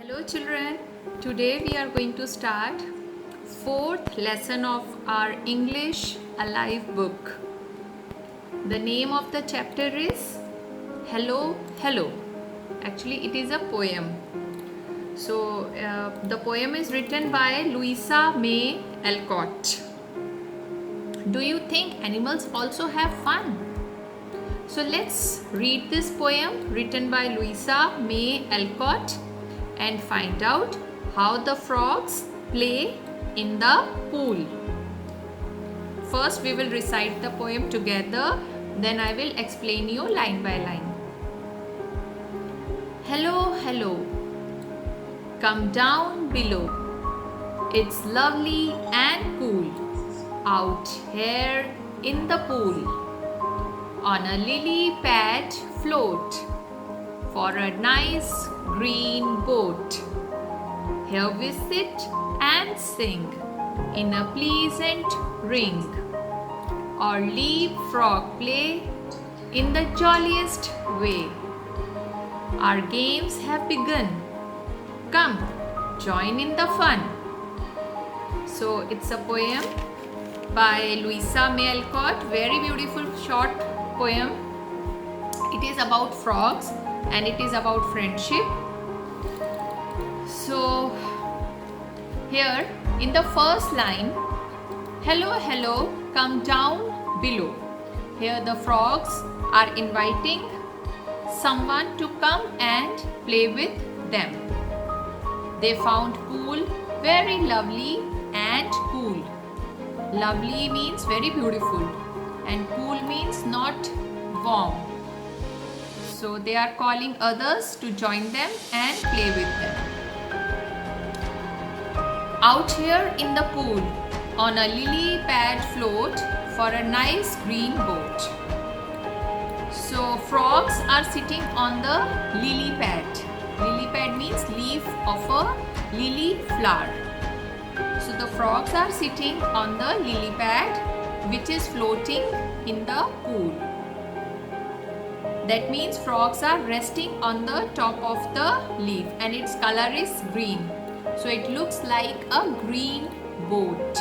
Hello children, today we are going to start fourth lesson of our English Alive book. The name of the chapter is Hello, Hello. Actually it is a poem. So the poem is written by Louisa May Alcott. Do you think animals also have fun? So let's read this poem written by Louisa May Alcott and find out how the frogs play in the pool. First we will recite the poem together, then I will explain you line by line. Hello, hello, come down below. It's lovely and cool out here in the pool on a lily pad float for a nice green boat. Here we sit and sing in a pleasant ring, or leapfrog play in the jolliest way. Our games have begun. Come, join in the fun. So it's a poem by Louisa May Alcott, very beautiful short poem. It is about frogs and it is about friendship. So here in the first line, hello, hello, come down below. Here the frogs are inviting someone to come and play with them. They found pool very lovely and cool. Lovely means very beautiful and cool means not warm. So they are calling others to join them and play with them. Out here in the pool on a lily pad float for a nice green boat. So frogs are sitting on the lily pad. Lily pad means leaf of a lily flower. So the frogs are sitting on the lily pad which is floating in the pool. That means frogs are resting on the top of the leaf and its color is green. So it looks like a green boat.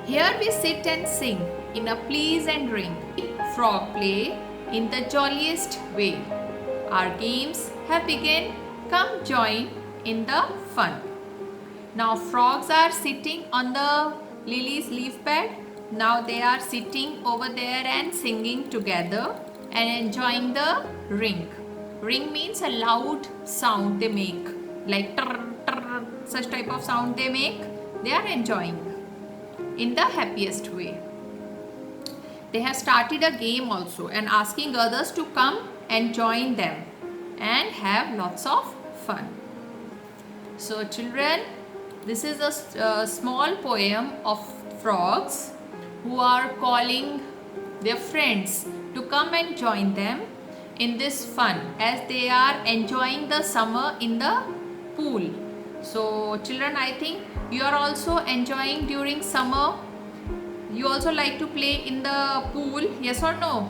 Here we sit and sing in a pleasant ring. Frog play in the jolliest way. Our games have begun. Come join in the fun. Now frogs are sitting on the lily's leaf pad. Now they are sitting over there and singing together and enjoying the ring. Ring means a loud sound they make, like trrr, trrr, such type of sound they make. They are enjoying in the happiest way. They have started a game also and asking others to come and join them and have lots of fun. So children, this is a small poem of frogs who are calling their friends to come and join them in this fun as they are enjoying the summer in the pool. So children, I think you are also enjoying during summer. You also like to play in the pool, yes or no?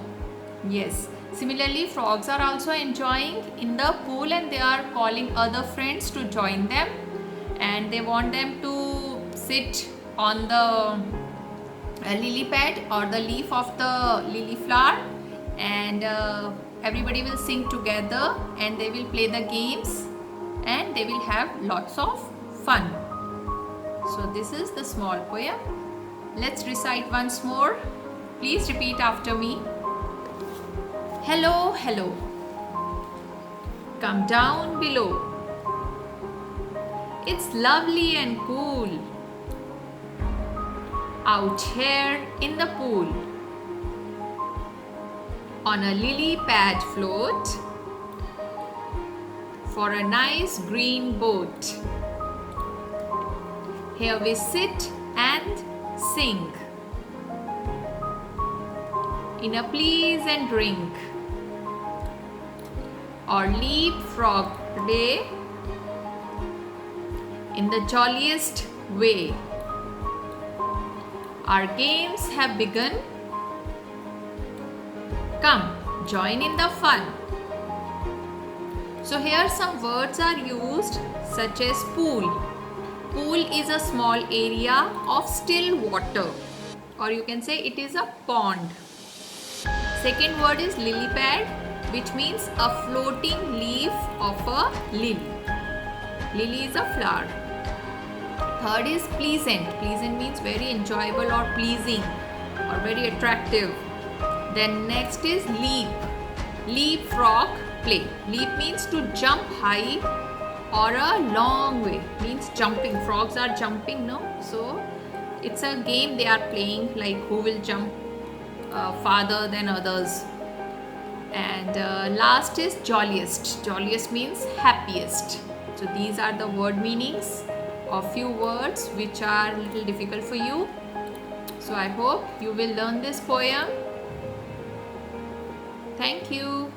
Yes. Similarly, frogs are also enjoying in the pool and they are calling other friends to join them and they want them to sit on the lily pad or the leaf of the lily flower and everybody will sing together and they will play the games and they will have lots of fun. So this is the small poem. Let's recite once more. Please repeat after me. Hello, hello, come down below. It's lovely and cool out here in the pool on a lily pad float for a nice green boat. Here we sit and sing in a pleasant ring, or leapfrog play in the jolliest way. Our games have begun. Come, join in the fun. So here some words are used such as pool. Pool is a small area of still water, or you can say it is a pond. Second word is lily pad, which means a floating leaf of a lily. Lily is a flower. Third is pleasant. Pleasant means very enjoyable or pleasing or very attractive. Then next is leap. Leapfrog play. Leap means to jump high or a long way. Means jumping. Frogs are jumping, no? So it's a game they are playing, like who will jump farther than others. And last is jolliest. Jolliest means happiest. So these are the word meanings of few words which are a little difficult for you. So I hope you will learn this poem. Thank you.